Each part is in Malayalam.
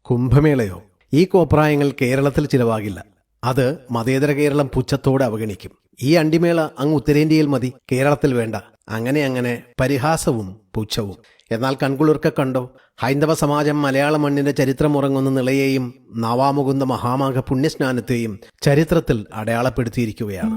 കുംഭമേളയോ? ഈ കോപ്രായങ്ങൾ കേരളത്തിൽ ചിലവാകില്ല. അത് മതേതര കേരളം പുച്ഛത്തോടെ അവഗണിക്കും. ഈ അണ്ടിമേള അങ്ങ് ഉത്തരേന്ത്യയിൽ മതി, കേരളത്തിൽ വേണ്ട. അങ്ങനെ പരിഹാസവും പുച്ഛവും. എന്നാൽ കൺകുളിർക്ക കണ്ടോ, ഹൈന്ദവ സമാജം മലയാള മണ്ണിന്റെ ചരിത്രമുറങ്ങുന്ന നിളയെയും നവാമുകുന്ദ മഹാമാഘ പുണ്യസ്നാനത്തെയും ചരിത്രത്തിൽ അടയാളപ്പെടുത്തിയിരിക്കുകയാണ്.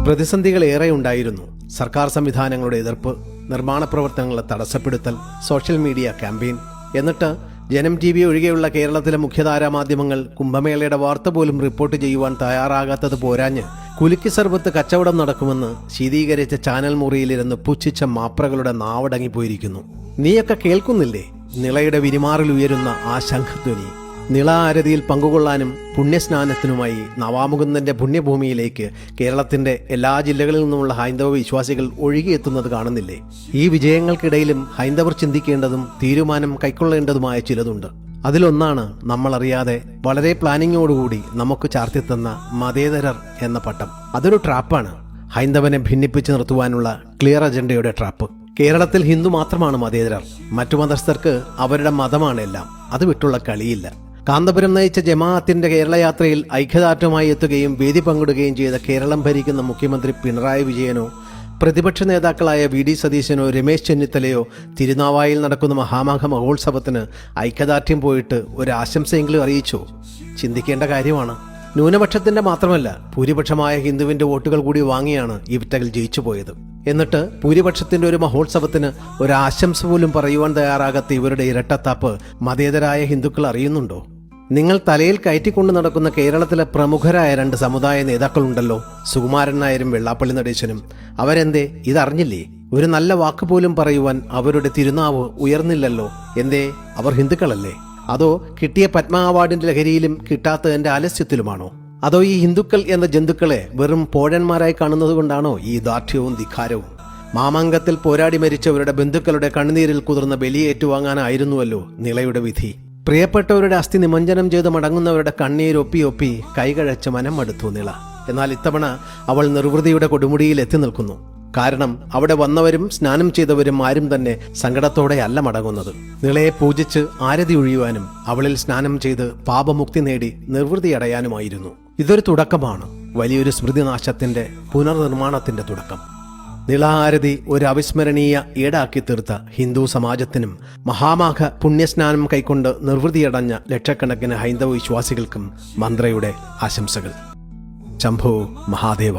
പ്രതിസന്ധികൾ ഏറെ ഉണ്ടായിരുന്നു. സർക്കാർ സംവിധാനങ്ങളുടെ എതിർപ്പ്, നിർമ്മാണ പ്രവർത്തനങ്ങളെ തടസ്സപ്പെടുത്തൽ, സോഷ്യൽ മീഡിയ ക്യാമ്പയിൻ. എന്നിട്ട് ജനം TV ഒഴികെയുള്ള കേരളത്തിലെ മുഖ്യധാരാ മാധ്യമങ്ങൾ കുംഭമേളയുടെ വാർത്ത പോലും റിപ്പോർട്ട് ചെയ്യുവാൻ തയ്യാറാകാത്തത് പോരാഞ്ഞ് കുലുക്കി സർബത്ത് കച്ചവടം നടക്കുമെന്ന് ശീതീകരിച്ച ചാനൽ മുറിയിലിരുന്ന് പുച്ഛിച്ച മാപ്രകളുടെ നാവടങ്ങിപ്പോയിരിക്കുന്നു. നീയൊക്കെ കേൾക്കുന്നില്ലേ നിളയുടെ വിരിമാറിൽ ഉയരുന്ന ആ ശംഖധ്വനി? നിള ആരതിയിൽ പങ്കുകൊള്ളാനും പുണ്യസ്നാനത്തിനുമായി നവാമുകുന്ദന്റെ പുണ്യഭൂമിയിലേക്ക് കേരളത്തിന്റെ എല്ലാ ജില്ലകളിൽ നിന്നുമുള്ള ഹൈന്ദവ വിശ്വാസികൾ ഒഴുകിയെത്തുന്നത് കാണുന്നില്ലേ? ഈ വിജയങ്ങൾക്കിടയിലും ഹൈന്ദവർ ചിന്തിക്കേണ്ടതും തീരുമാനം കൈക്കൊള്ളേണ്ടതുമായ ചിലതുണ്ട്. അതിലൊന്നാണ് നമ്മളറിയാതെ വളരെ പ്ലാനിങ്ങോടുകൂടി നമുക്ക് ചാർത്തിത്തന്ന മതേതരർ എന്ന പട്ടം. അതൊരു ട്രാപ്പാണ്, ഹൈന്ദവനെ ഭിന്നിപ്പിച്ച് നിർത്തുവാനുള്ള ക്ലിയർ അജണ്ടയുടെ ട്രാപ്പ്. കേരളത്തിൽ ഹിന്ദു മാത്രമാണ് മതേതരർ, മറ്റു മതസ്ഥർക്ക് അവരുടെ മതമാണ് എല്ലാം. അത് വിട്ടുള്ള കളിയില്ല. കാന്തപുരം നയിച്ച ജമാഅത്തിന്റെ കേരളയാത്രയിൽ ഐക്യദാർഢ്യമായി എത്തുകയും വേദി പങ്കിടുകയും ചെയ്ത കേരളം ഭരിക്കുന്ന മുഖ്യമന്ത്രി പിണറായി വിജയനോ പ്രതിപക്ഷ നേതാക്കളായ VD സതീശനോ രമേശ് ചെന്നിത്തലയോ തിരുനാവായിൽ നടക്കുന്ന മഹാമാഘ മഹോത്സവത്തിന് ഐക്യദാർഢ്യം പോയിട്ട് ഒരു ആശംസയെങ്കിലും അറിയിച്ചോ? ചിന്തിക്കേണ്ട കാര്യമാണ്. ന്യൂനപക്ഷത്തിന്റെ മാത്രമല്ല, ഭൂരിപക്ഷമായ ഹിന്ദുവിന്റെ വോട്ടുകൾ കൂടി വാങ്ങിയാണ് ഇവറ്റകൾ ജയിച്ചു പോയത്. എന്നിട്ട് ഭൂരിപക്ഷത്തിന്റെ ഒരു മഹോത്സവത്തിന് ഒരു ആശംസ പോലും പറയുവാൻ തയ്യാറാകാത്ത ഇവരുടെ ഇരട്ടത്താപ്പ് മതേതരായ ഹിന്ദുക്കൾ അറിയുന്നുണ്ടോ? നിങ്ങൾ തലയിൽ കയറ്റിക്കൊണ്ട് നടക്കുന്ന കേരളത്തിലെ പ്രമുഖരായ 2 സമുദായ നേതാക്കളുണ്ടല്ലോ, സുകുമാരൻ നായരും വെള്ളാപ്പള്ളി നടേശനും. അവരെന്തേ ഇതറിഞ്ഞില്ലേ? ഒരു നല്ല വാക്ക് പോലും പറയുവാൻ അവരുടെ തിരുനാവ് ഉയർന്നില്ലല്ലോ. എന്തേ? അവർ ഹിന്ദുക്കളല്ലേ? അതോ കിട്ടിയ പത്മ അവാർഡിന്റെ ലഹരിയിലും കിട്ടാത്തതിന്റെ ആലസ്യത്തിലുമാണോ? അതോ ഈ ഹിന്ദുക്കൾ എന്ന ജന്തുക്കളെ വെറും പോഴന്മാരായി കാണുന്നത് കൊണ്ടാണോ ഈ ദാർഢ്യവും ധിക്കാരവും? മാമാങ്കത്തിൽ പോരാടി മരിച്ചവരുടെ ബന്ധുക്കളുടെ കണ്ണുനീരിൽ കുതിർന്ന ബലിയേറ്റുവാങ്ങാനായിരുന്നുവല്ലോ നിളയുടെ വിധി. പ്രിയപ്പെട്ടവരുടെ അസ്ഥി നിമഞ്ജനം ചെയ്ത് മടങ്ങുന്നവരുടെ കണ്ണീരൊപ്പി കൈകഴച്ച് മനം മടുത്തു നിള. എന്നാൽ ഇത്തവണ അവൾ നിർവൃതിയുടെ കൊടുമുടിയിൽ എത്തി നിൽക്കുന്നു. കാരണം അവിടെ വന്നവരും സ്നാനം ചെയ്തവരും ആരും തന്നെ സങ്കടത്തോടെയല്ല മടങ്ങുന്നത്. നിളയെ പൂജിച്ച് ആരതി ഒഴിയുവാനും അവളിൽ സ്നാനം ചെയ്ത് പാപമുക്തി നേടി നിർവൃതി അടയാനുമായിരുന്നു. ഇതൊരു തുടക്കമാണ്, വലിയൊരു സ്മൃതിനാശത്തിന്റെ പുനർനിർമ്മാണത്തിന്റെ തുടക്കം. നിള ആരതി ഒരു അവിസ്മരണീയ ഈടാക്കി തീർത്ത ഹിന്ദു സമാജത്തിനും മഹാമാഘ പുണ്യസ്നാനം കൈക്കൊണ്ട് നിർവൃതിയടഞ്ഞ ലക്ഷക്കണക്കിന് ഹൈന്ദവ വിശ്വാസികൾക്കും മന്ത്രയുടെ ആശംസകൾ. ശംഭോ മഹാദേവ.